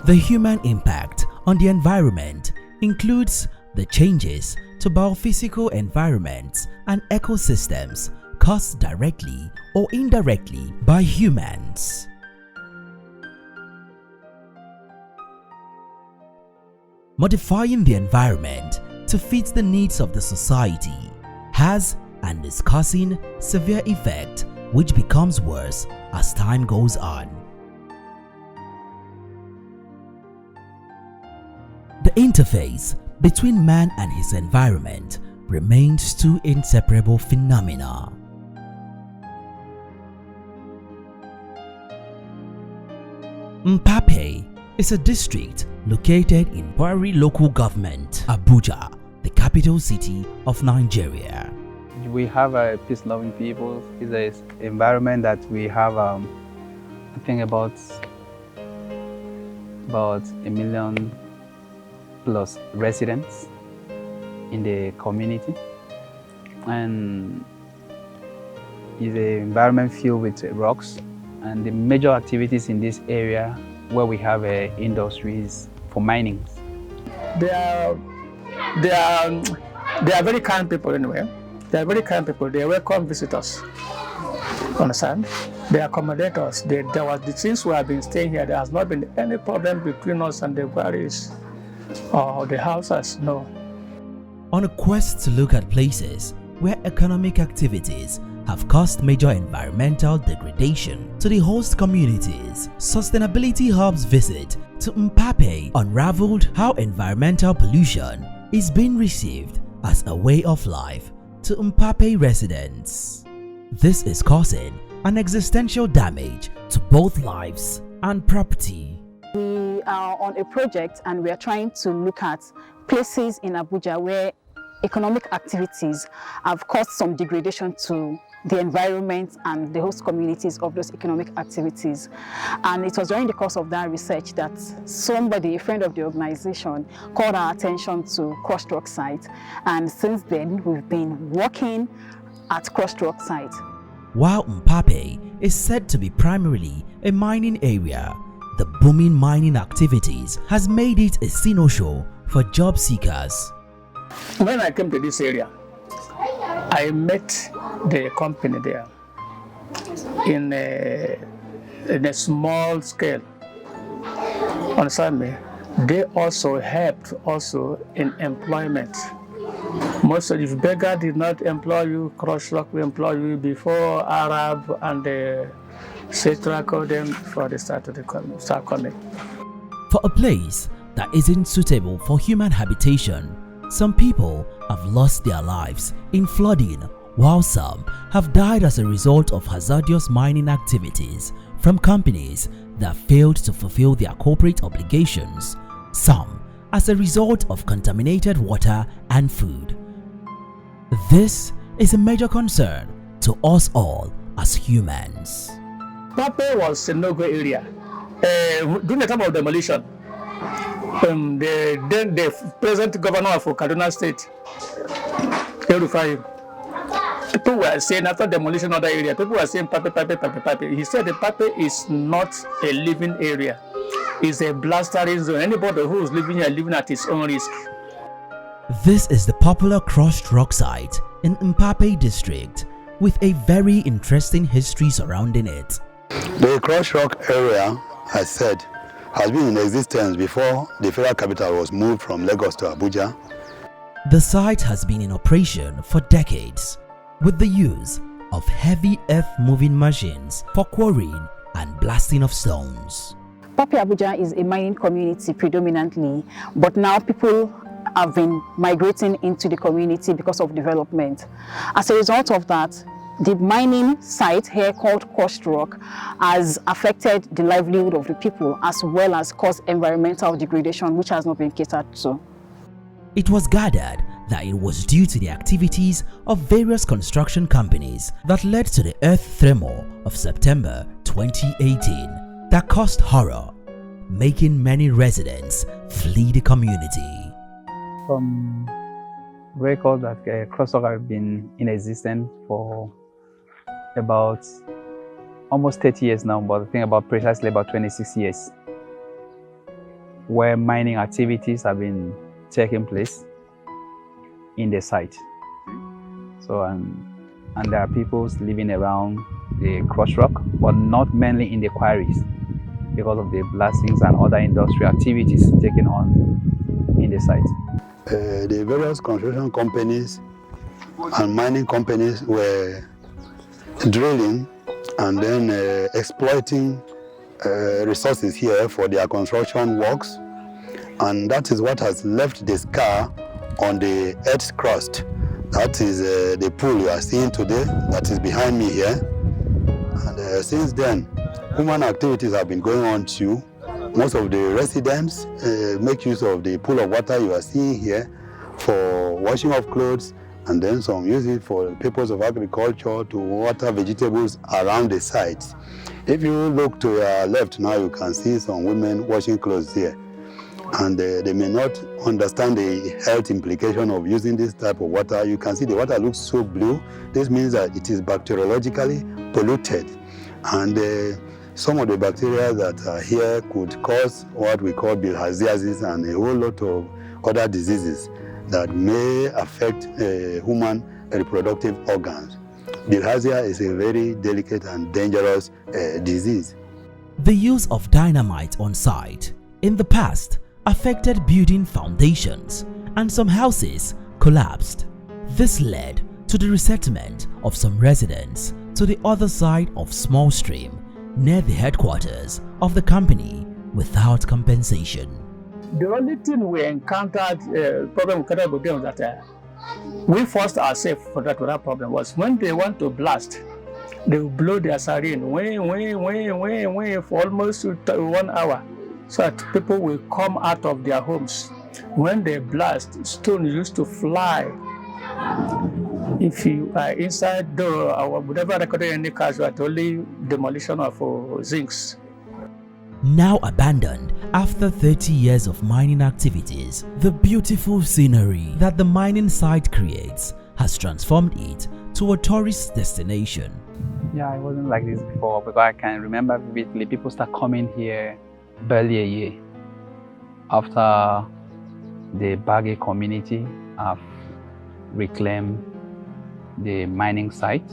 The human impact on the environment includes the changes to biophysical environments and ecosystems caused directly or indirectly by humans. Modifying the environment to fit the needs of the society has and is causing severe effect, which becomes worse as time goes on. The interface between man and his environment remains two inseparable phenomena. Mpape is a district located in Bwari local government, Abuja, the capital city of Nigeria. We have a peace-loving people. It's an environment that we have, I think about 1 million plus residents in the community, and is an environment filled with rocks. And the major activities in this area where we have industries for mining. They are very kind people anyway. They are very kind people. They welcome visitors. Understand? They accommodate us. There was the things we have been staying here. There has not been any problem between us and the quarries or the houses. No. On a quest to look at places where economic activities have caused major environmental degradation to the host communities, Sustainability Hub's visit to Mpape unraveled how environmental pollution is being received as a way of life to Mpape residents. This is causing an existential damage to both lives and property. We are on a project and we are trying to look at places in Abuja where economic activities have caused some degradation to the environment and the host communities of those economic activities. And it was during the course of that research that somebody, a friend of the organization, called our attention to crushed rock site. And since then, we've been working at crushed rock site. While Mpape is said to be primarily a mining area, the booming mining activities has made it a sino-show for job seekers. When I came to this area, I met the company there in a small scale. Understand me? They also helped in employment. Most of the beggar did not employ you, Crush Rock will employ you before Arab and the Cetra called them before they start coming. For a place that isn't suitable for human habitation, some people have lost their lives in flooding, while some have died as a result of hazardous mining activities from companies that failed to fulfill their corporate obligations, some as a result of contaminated water and food. This is a major concern to us all as humans. Mpape was a no-go area. During the time of demolition, the present governor of Kaduna State, people were saying after demolition of the area, people were saying Mpape. He said the Mpape is not a living area. It's a blastering zone. Anybody who is living here living at his own risk. This is the popular crushed rock site in Mpape district with a very interesting history surrounding it. The crushed rock area, I said, has been in existence before the federal capital was moved from Lagos to Abuja. The site has been in operation for decades with the use of heavy earth-moving machines for quarrying and blasting of stones. Mpape Abuja is a mining community predominantly, but now people have been migrating into the community because of development. As a result of that, the mining site here called crushed rock has affected the livelihood of the people as well as caused environmental degradation, which has not been catered to. It was gathered that it was due to the activities of various construction companies that led to the earth tremor of September 2018 that caused horror, making many residents flee the community. From record that crushed rock have been in existence for about almost 30 years now, but I think about precisely about 26 years. where mining activities have been taking place in the site. So, and there are people living around the crushed rock, but not mainly in the quarries because of the blastings and other industrial activities taken on in the site. The various construction companies and mining companies were drilling and then exploiting resources here for their construction works, and that is what has left the scar on the earth's crust. That is the pool you are seeing today, that is behind me here. And since then, human activities have been going on too. Most of the residents make use of the pool of water you are seeing here for washing of clothes, and then some use it for the purpose of agriculture to water vegetables around the site. If you look to your left now, you can see some women washing clothes here. And they may not understand the health implication of using this type of water. You can see the water looks so blue. This means that it is bacteriologically polluted. And some of the bacteria that are here could cause what we call bilharziasis and a whole lot of other diseases that may affect human reproductive organs. Bilharzia is a very delicate and dangerous disease. The use of dynamite on site in the past affected building foundations, and some houses collapsed. This led to the resettlement of some residents to the other side of small stream near the headquarters of the company without compensation. The only thing we encountered, problem with Abuja was that we forced ourselves for that problem was when they want to blast, they will blow their siren for almost 1 hour, so that people will come out of their homes. When they blast, stone used to fly. If you are inside door, I would never record any casualty, only demolition of zincs. Now abandoned after 30 years of mining activities, the beautiful scenery that the mining site creates has transformed it to a tourist destination. Yeah, it wasn't like this before, because I can remember vividly people start coming here barely a year after the Baggy community have reclaimed the mining site,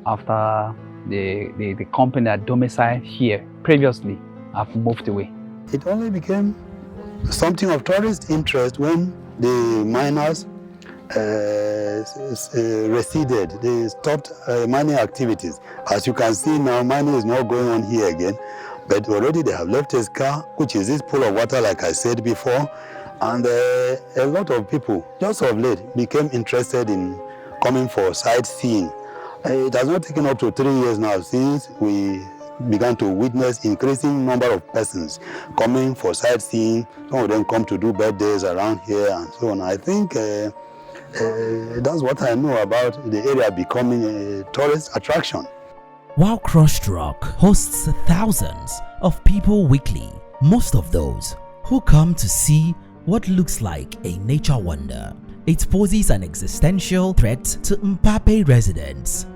after the company that domiciled here previously have moved away. It only became something of tourist interest when the miners receded. They stopped mining activities. As you can see now, mining is not going on here again, but already they have left a scar, which is this pool of water, like I said before. And a lot of people, just of late, became interested in coming for sightseeing. It has not taken up to 3 years now since we began to witness increasing number of persons coming for sightseeing. Some of them come to do birthdays around here and so on. I think that's what I know about the area becoming a tourist attraction. While Crushed Rock hosts thousands of people weekly, most of those who come to see what looks like a nature wonder, it poses an existential threat to Mpape residents.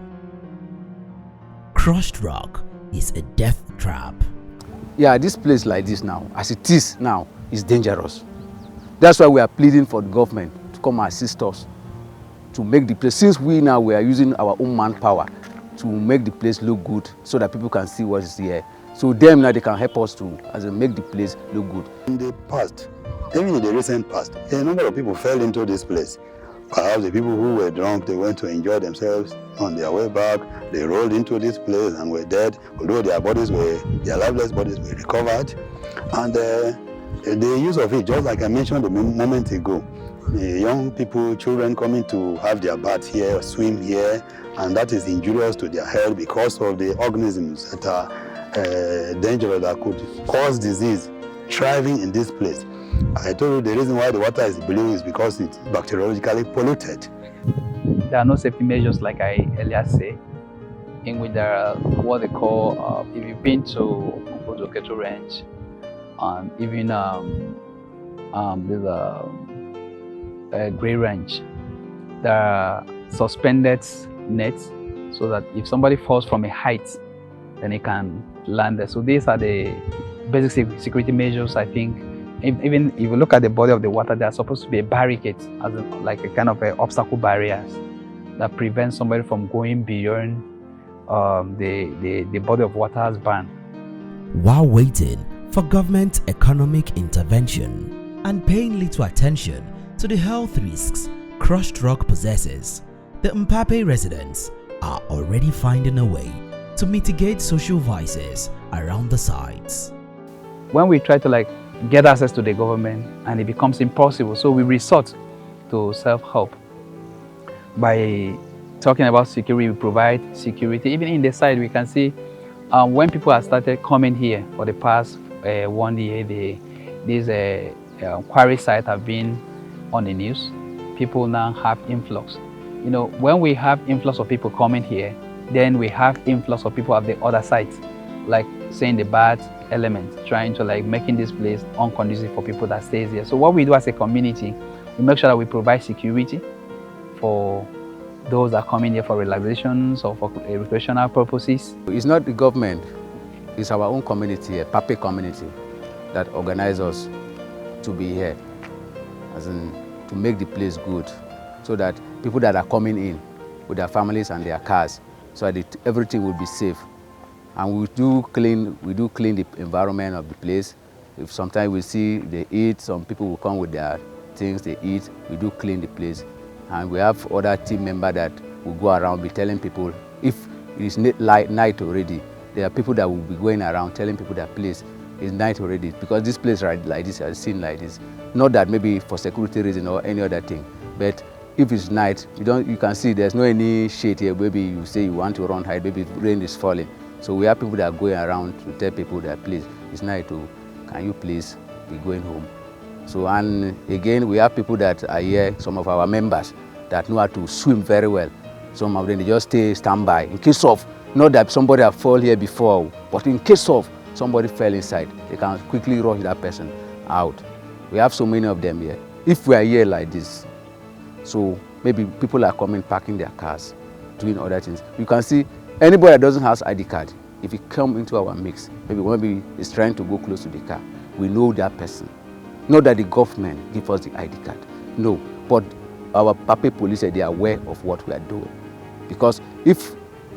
Crushed Rock is a death trap. Yeah, this place like this now, as it is now, is dangerous. That's why we are pleading for the government to come and assist us to make the place, since we are using our own manpower to make the place look good so that people can see what is here. So them now, they can help us to make the place look good. In the past, even in the recent past, a number of people fell into this place. Perhaps the people who were drunk, they went to enjoy themselves. On their way back, they rolled into this place and were dead, although their lifeless bodies were recovered. And the use of it, just like I mentioned a moment ago, young people, children coming to have their bath here, swim here, and that is injurious to their health because of the organisms that are dangerous, that could cause disease, thriving in this place. I told you the reason why the water is blue is because it's bacteriologically polluted. There are no safety measures, like I earlier said, in which there are what they call, if you've been to Keto Range, and even there's a Grey Range, there are suspended nets so that if somebody falls from a height, then he can land there. So these are the basic security measures I think even if you look at the body of the water, there are supposed to be a barricade, as like a kind of obstacle barriers that prevent somebody from going beyond the body of water's ban. While waiting for government economic intervention and paying little attention to the health risks crushed rock possesses, the Mpape residents are already finding a way to mitigate social vices around the sites. When we try to get access to the government and it becomes impossible, so we resort to self-help. By talking about security, we provide security. Even in the site, we can see when people have started coming here for the past 1 year, these quarry sites have been on the news. People now have influx. You know, when we have influx of people coming here, then we have influx of people at the other sites, like saying the bad elements, trying to making this place unconducive for people that stays here. So what we do as a community, we make sure that we provide security for those that come in here for relaxations or for recreational purposes. It's not the government, it's our own community, a Pape community, that organizes us to be here, as in to make the place good, so that people that are coming in with their families and their cars, so that everything will be safe. And we do clean the environment of the place. If sometimes we see they eat, some people will come with their things they eat, we do clean the place. And we have other team members that will go around be telling people, if it is night already, there are people that will be going around telling people that place is night already, because this place right like this is seen like this. Not that maybe for security reason or any other thing, but if it's night, you can see there's no any shade here. Maybe you say you want to run hide, maybe rain is falling. So we have people that are going around to tell people that please, it's night too, can you please be going home? So, and again, we have people that are here, some of our members that know how to swim very well. Some of them, they just stay standby in case of, not that somebody have fallen here before, but in case of somebody fell inside, they can quickly rush that person out. We have so many of them here. If we are here like this, so maybe people are coming, parking their cars, doing other things. You can see anybody that doesn't have ID card, if he come into our mix, maybe he's trying to go close to the car, we know that person. Not that the government give us the ID card, no, but our Pape police, they are aware of what we are doing. Because if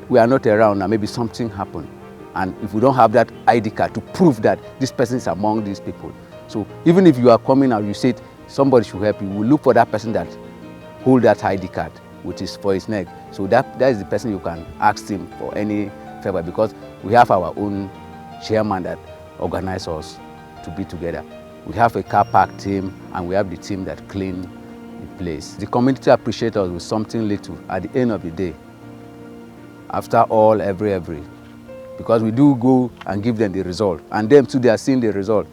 we are not around and maybe something happened, and if we don't have that ID card to prove that this person is among these people, so even if you are coming and you said somebody should help you, we will look for that person that hold that ID card, which is for his neck. So that is the person you can ask him for any favor, because we have our own chairman that organizes us to be together. We have a car park team and we have the team that clean the place. The community appreciates us with something little at the end of the day. After all, every. Because we do go and give them the result. And them too, they are seeing the result.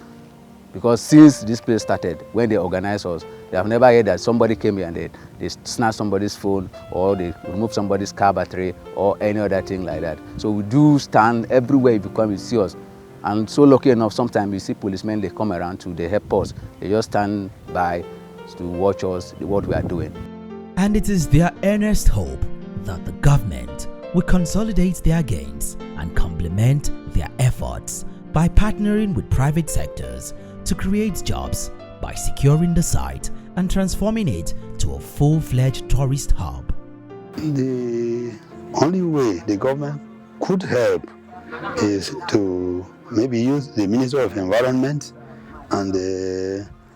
Because since this place started, when they organize us, they have never heard that somebody came here and they snatched somebody's phone, or they remove somebody's car battery, or any other thing like that. So we do stand everywhere you come, you see us. And so lucky enough, sometimes you see policemen, they come around to, they help us. They just stand by to watch us, what we are doing. And it is their earnest hope that the government will consolidate their gains and complement their efforts by partnering with private sectors to create jobs by securing the site and transforming it to a full-fledged tourist hub. The only way the government could help is to maybe use the Ministry of Environment and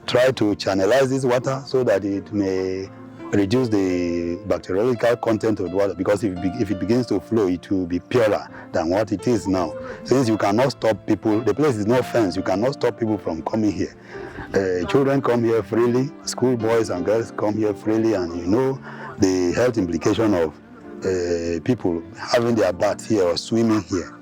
try to channelize this water so that it may reduce the bacteriological content of the water, because if it begins to flow, it will be purer than what it is now. Since you cannot stop people, the place is not fenced, you cannot stop people from coming here. Children come here freely, school boys and girls come here freely, and you know the health implication of people having their bath here or swimming here.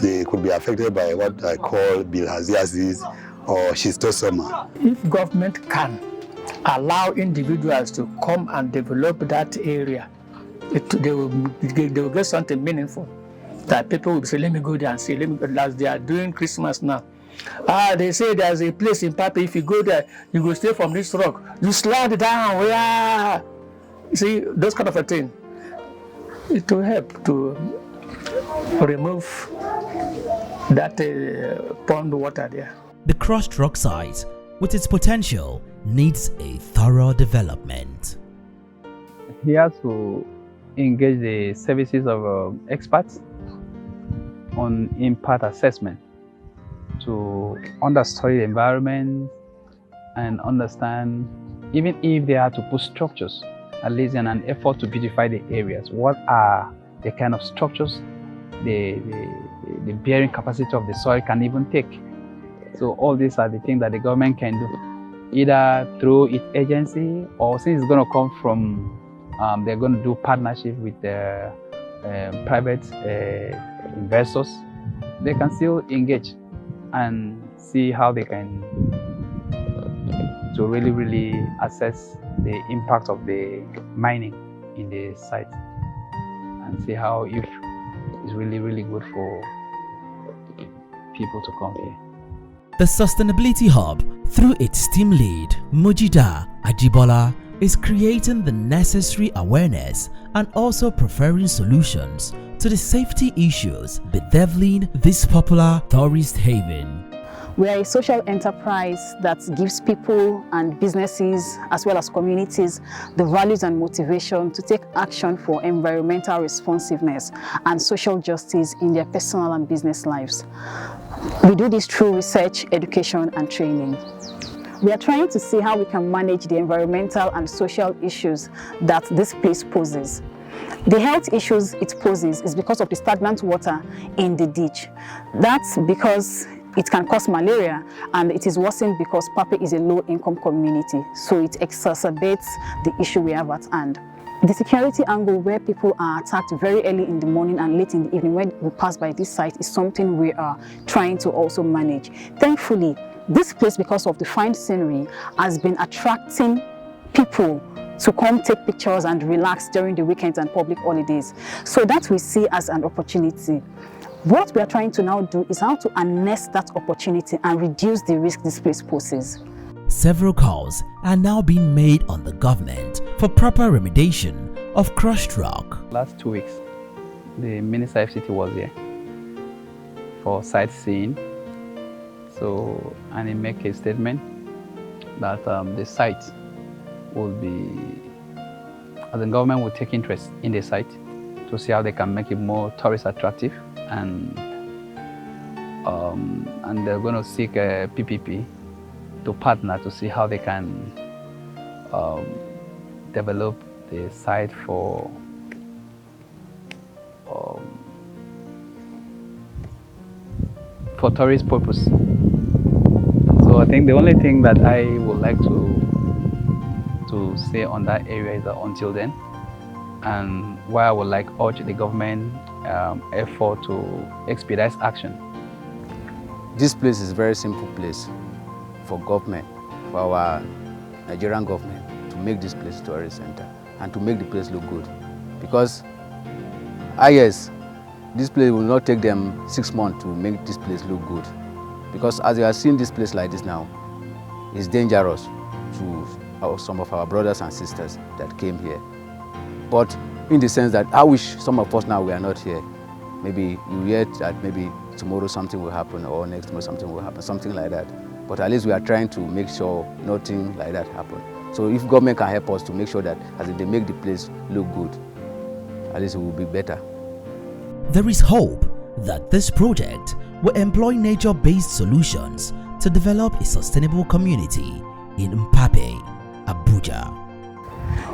They could be affected by what I call bilharziasis or schistosoma. If government can allow individuals to come and develop that area, they will get something meaningful. That people will say, let me go there and see, as they are doing Christmas now. They say there's a place in Pape, if you go there, you go stay from this rock, you slide down, yeah. See, those kind of a thing. It will help to remove that pond water there. The crushed rock site with its potential, needs a thorough development. He has to engage the services of experts on impact assessment to understudy the environment and understand, even if they have to put structures, at least in an effort to beautify the areas, what are the kind of structures the bearing capacity of the soil can even take. So all these are the things that the government can do, either through its agency, or since it's going to come from, they're going to do partnership with the private investors, they can still engage and see how they can to really assess the impact of the mining in the site and see how if it's really good for people to come here. The Sustainability Hub, through its team lead, Mujida Ajibola, is creating the necessary awareness and also preferring solutions to the safety issues bedeviling this popular tourist haven. We are a social enterprise that gives people and businesses as well as communities the values and motivation to take action for environmental responsiveness and social justice in their personal and business lives. We do this through research, education, and training. We are trying to see how we can manage the environmental and social issues that this place poses. The health issues it poses is because of the stagnant water in the ditch. That's because it can cause malaria, and it is worsened because Pape is a low-income community, so it exacerbates the issue we have at hand. The security angle, where people are attacked very early in the morning and late in the evening when we pass by this site, is something we are trying to also manage. Thankfully, this place, because of the fine scenery, has been attracting people to come take pictures and relax during the weekends and public holidays. So that we see as an opportunity. What we are trying to now do is how to harness that opportunity and reduce the risk this place poses. Several calls are now being made on the government for proper remediation of crushed rock. Last 2 weeks, the Minister of FCT was here for sightseeing. So, and he made a statement that the site will be, as the government will take interest in the site to see how they can make it more tourist attractive, and they're going to seek a PPP to partner to see how they can develop the site for tourist purpose. So I think the only thing that I would like to say on that area is that until then, and why I would like urge the government effort to expedite action. This place is a very simple place for government, for our Nigerian government, to make this place a tourist center and to make the place look good. Because, yes, this place will not take them 6 months to make this place look good. Because as you are seeing this place like this now, it's dangerous to some of our brothers and sisters that came here. But in the sense that I wish some of us now we are not here. Maybe you hear that maybe tomorrow something will happen, or next tomorrow something will happen, something like that. But at least we are trying to make sure nothing like that happens. So if government can help us to make sure that as they make the place look good, at least it will be better. There is hope that this project will employ nature-based solutions to develop a sustainable community in Mpape, Abuja.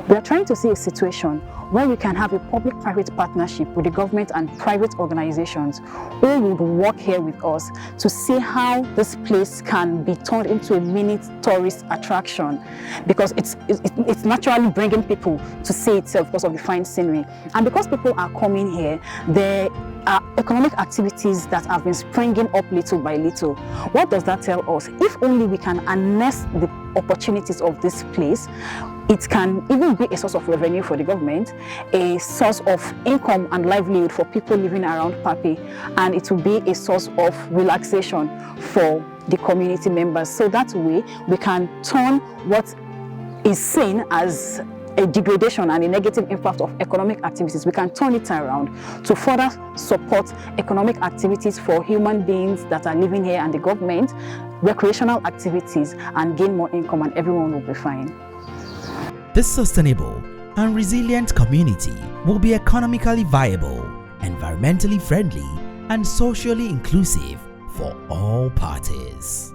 We are trying to see a situation where we can have a public-private partnership with the government and private organizations who would work here with us to see how this place can be turned into a mini tourist attraction, because it's naturally bringing people to see itself because of the fine scenery. And because people are coming here, there are economic activities that have been springing up little by little. What does that tell us? If only we can harness the opportunities of this place, it can even be a source of revenue for the government, a source of income and livelihood for people living around Pape, and it will be a source of relaxation for the community members. So that way we can turn what is seen as a degradation and a negative impact of economic activities, we can turn it around to further support economic activities for human beings that are living here and the government, recreational activities, and gain more income, and everyone will be fine. This sustainable and resilient community will be economically viable, environmentally friendly, and socially inclusive for all parties.